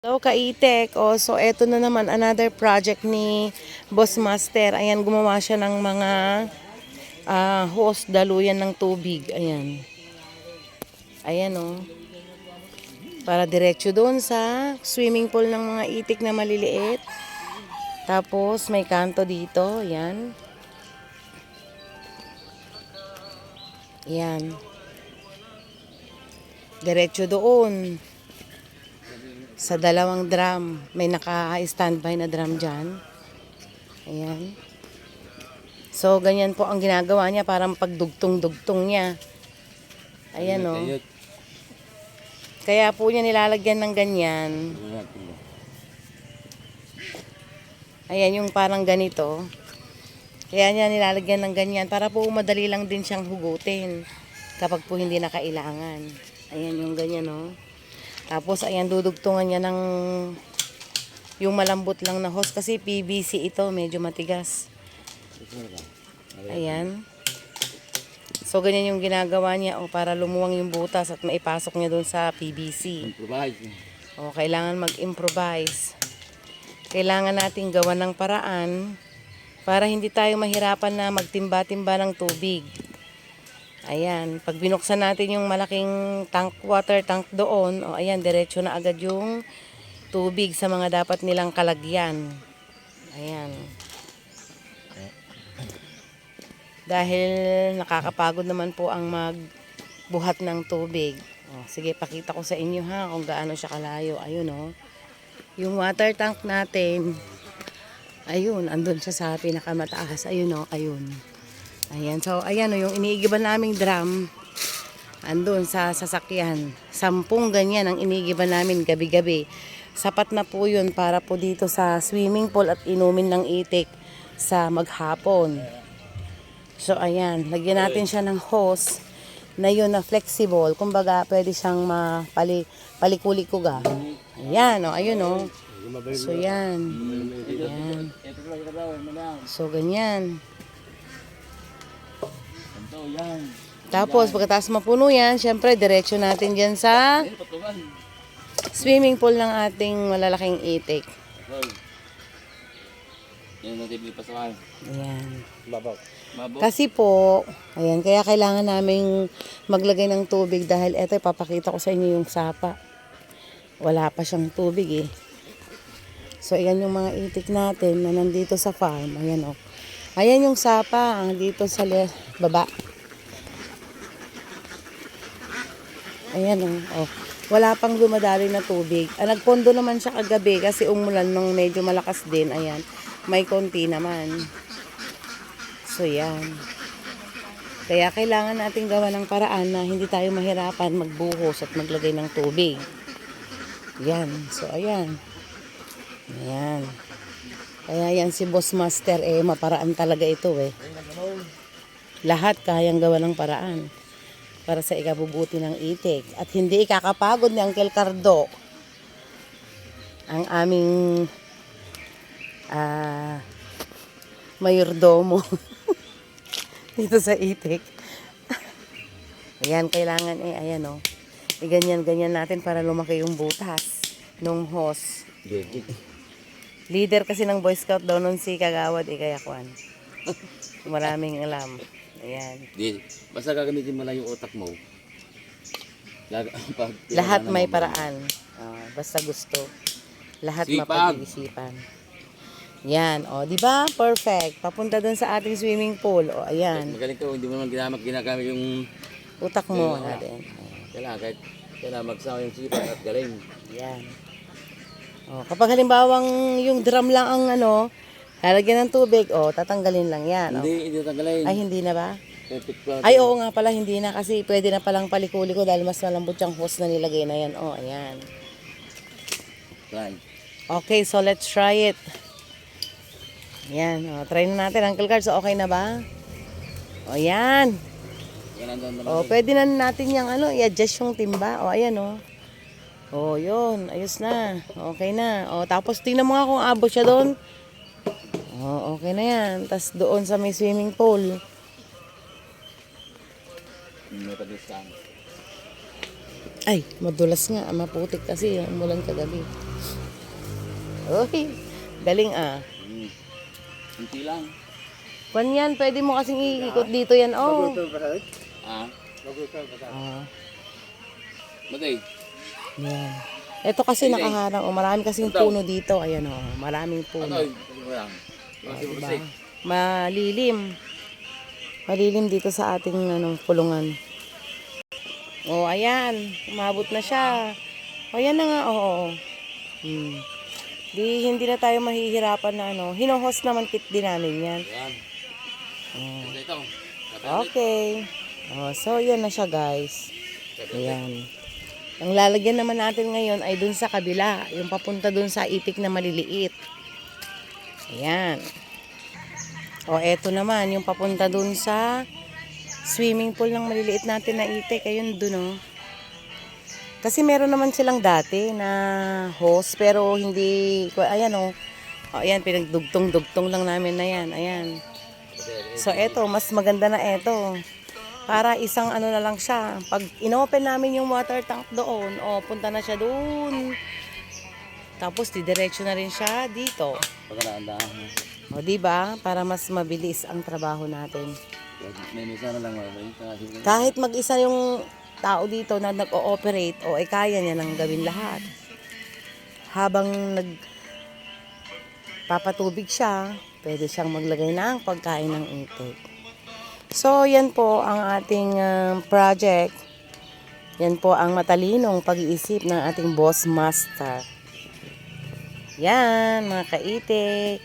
Hello, Kaitek. So eto na naman another project ni Boss Master. Ayan, gumawa siya ng mga hose, daluyan ng tubig. Ayan. Ayan, para diretso doon sa swimming pool ng mga itik na maliliit. Tapos may kanto dito. Ayan. Ayan. Diretso doon sa dalawang drum. May naka-standby na drum dyan. Ayan. So, ganyan po ang ginagawa niya para pagdugtong-dugtong niya. Ayan, Kaya po niya nilalagyan ng ganyan. Ayan, yung parang ganito. Kaya niya nilalagyan ng ganyan para po madali lang din siyang hugutin kapag po hindi na kailangan. Ayan yung ganyan, Tapos, ayan, dudugtungan niya ng yung malambot lang na hose kasi PVC ito, medyo matigas. Ayan. So, ganyan yung ginagawa niya para lumuwang yung butas at maipasok niya doon sa PVC. Kailangan mag-improvise. Kailangan natin gawa ng paraan para hindi tayo mahirapan na magtimba-timba ng tubig. Ayan, pag binuksan natin yung malaking water tank doon, ayan, diretso na agad yung tubig sa mga dapat nilang kalagyan. Ayan. Dahil nakakapagod naman po ang magbuhat ng tubig. Sige, pakita ko sa inyo kung gaano siya kalayo. Ayun, yung water tank natin, ayun, andun siya sa pinakamataas. Ayun, ayun. Ayan, so ayan yung iniigiban naming drum andun sa sasakyan. 10 ganyan ang iniigiban namin gabi-gabi. Sapat na po yun para po dito sa swimming pool at inumin ng itik sa maghapon. So ayan, lagyan natin siya ng hose na yun na flexible. Kumbaga pwede siyang palikuli-kuga. Ayan, ayun, So yan. Ayan. So ganyan. Tapos pagkatapos mapuno yan, syempre diretso natin dyan sa swimming pool ng ating malalaking itik. Ayan. Kasi po, ayan, kaya kailangan naming maglagay ng tubig dahil eto, ipapakita ko sa inyo yung sapa. Wala pa siyang tubig So ayan yung mga itik natin na nandito sa farm. Ayan Ayan yung sapa dito sa baba. Ayan wala pang dumadaloy na tubig. Nagpondo naman siya kagabi kasi umulan nung medyo malakas din. Ayan, may konti naman. So yan. Kaya kailangan natin gawa ng paraan na hindi tayo mahirapan magbuhos at maglagay ng tubig. Yan. So ayan. Ayan. Kaya yan si Boss Master maparaan talaga ito Lahat kayang gawa ng paraan para sa ikabubuti ng itik. At hindi ikakapagod ni Uncle Cardo ang aming mayordomo dito sa itik. Ayan, kailangan ayan ganyan natin para lumaki yung butas nung hose. Leader kasi ng Boy Scout daw nun si Kagawad kaya kwan. Maraming alam. Ayan. Basta gagamitin mo lang yung utak mo. Lahat may paraan. Basta gusto. Lahat mapag-iisipan. Yan. Di ba? Perfect. Papunta dun sa ating swimming pool. Ayan. Magaling ka. Hindi mo naman ginagamit yung utak mo. Wala din. Kailangan magsama yung sipag at galing. Yan. Kapag halimbawang yung drum lang ang lalagyan ng tubig, tatanggalin lang yan. Hindi tatanggalin. Ay, hindi na ba? Ay, oo nga pala, hindi na kasi pwede na palang palikuli ko dahil mas malambot yung hose na nilagay na yan. Ayan. Try. Okay, so let's try it. Ayan, try na natin. Uncle Cards, okay na ba? Ayan. Pwede na natin yung i-adjust yung timba. Ayan, yun. Ayos na. Okay na. Tapos tingnan mo nga kung abot siya doon. Okay na yan. Tapos doon sa may swimming pool. Ay, madulas nga. Maputik kasi. Umulan kagabi. Uy, galing ah. Kunti lang. Kwan yan, pwede mo kasing iikot dito yan. Oh. Ah, Ah, batay. yan. Ito kasi nakaharang. Oh, marami kasing puno dito. Ayan oh, maraming puno. Ano? Ano lang? Diba? Malilim. Malilim dito sa ating pulungan. Oh, ayan. Umabot na siya. O, yan na nga. Oo. Hindi na tayo mahihirapan na Hinohost naman kit din namin yan. Yan. Ito. Okay. Oh, so, yan na siya guys. Ayan. Ang lalagyan naman natin ngayon ay dun sa kabila. Yung papunta dun sa itik na maliliit. Ayan. O, eto naman. Yung papunta dun sa swimming pool ng maliliit natin na itik. Ayun dun oh. Kasi meron naman silang dati na hose. Pero hindi, ayan oh. O, ayan, pinagdugtong-dugtong lang namin na yan. Ayan. So, eto, mas maganda na eto. Para isang na lang siya. Pag inopen namin yung water tank doon, punta na siya doon. Tapos, didiretso na rin siya dito. Pagkaraandaan. O, diba? Para mas mabilis ang trabaho natin. May misa na lang. Kahit mag-isa yung tao dito na nag-ooperate, kaya niya nang gawin lahat. Habang nagpapatubig siya, pwede siyang maglagay ng pagkain ng itik. So, yan po ang ating project. Yan po ang matalinong pag-iisip ng ating boss master. Yan, mga kaitik.